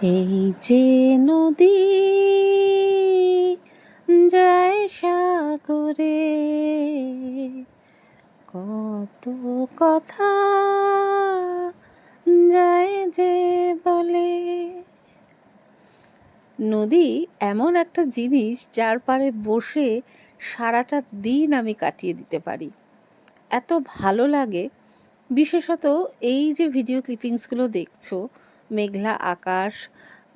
এই যে নদী যায় সাগরে, কত কথা যায় যে বলে। নদী এমন একটা জিনিস যার পাড়ে বসে সারাটা দিন আমি কাটিয়ে দিতে পারি, এত ভালো লাগে। বিশেষত এই যে ভিডিও ক্লিপিংসগুলো দেখছো, মেঘলা আকাশ,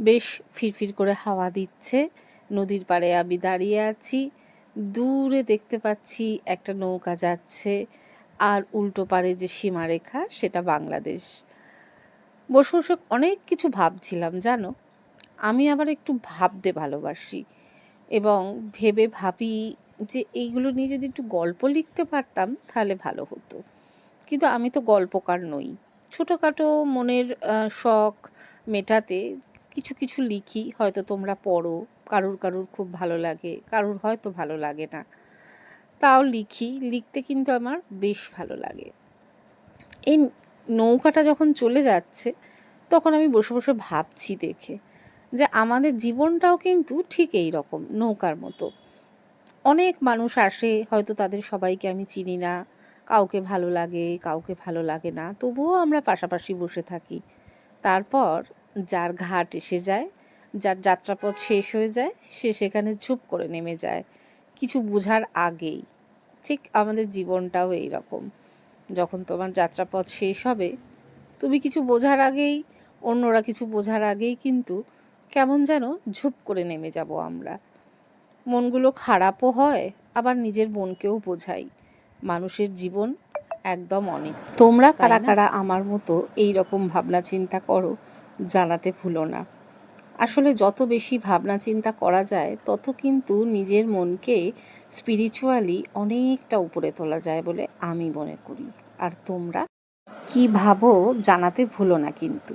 বেশ ফিরফির করে হাওয়া দিচ্ছে, নদীর পাড়ে আমি দাঁড়িয়ে আছি, দূরে দেখতে পাচ্ছি একটা নৌকা যাচ্ছে, আর উল্টো পাড়ে যে সীমারেখা সেটা বাংলাদেশ। বসে বসে অনেক কিছু ভাবছিলাম জানো। আমি আবার একটু ভাবতে ভালোবাসি এবং ভেবে ভাবি যে এইগুলো নিয়ে যদি একটু গল্প লিখতে পারতাম তাহলে ভালো হতো। কিন্তু আমি তো গল্পকার নই। ছোটোখাটো মনের শখ মেটাতে কিছু কিছু লিখি, হয়তো তোমরা পড়ো, কারুর কারুর খুব ভালো লাগে, কারুর হয়তো ভালো লাগে না, তাও লিখি। লিখতে কিন্তু আমার বেশ ভালো লাগে। এই নৌকাটা যখন চলে যাচ্ছে তখন আমি বসে বসে ভাবছি দেখে যে আমাদের জীবনটাও কিন্তু ঠিক এই রকম নৌকার মতো। অনেক মানুষ আসে, হয়তো তাদের সবাইকে আমি চিনি না, কাউকে ভালো লাগে কাউকে ভালো লাগে না, তবুও আমরা পাশাপাশি বসে থাকি। তারপর যার ঘাট এসে যায়, যার যাত্রাপথ শেষ হয়ে যায়, সে সেখানে চুপ করে নেমে যায় কিছু বোঝার আগেই। ঠিক আমাদের জীবনটাও এই রকম। যখন তোমার যাত্রাপথ শেষ হবে, তুমি কিছু বোঝার আগেই, অন্যরা কিছু বোঝার আগেই কিন্তু কেমন যেন ঝুপ করে নেমে যাব আমরা। মনগুলো খারাপও হয়, আবার নিজের মনকেও বোঝাই মানুষের জীবন একদম অনেক। তোমরা কারা কারা আমার মতো এই রকম ভাবনা চিন্তা করো জানাতে ভুলো না। আসলে যত বেশি ভাবনা চিন্তা করা যায় তত কিন্তু নিজের মনকে স্পিরিচুয়ালি অনেকটা উপরে তোলা যায় বলে আমি মনে করি। আর তোমরা কি ভাবো জানাতে ভুলো না কিন্তু।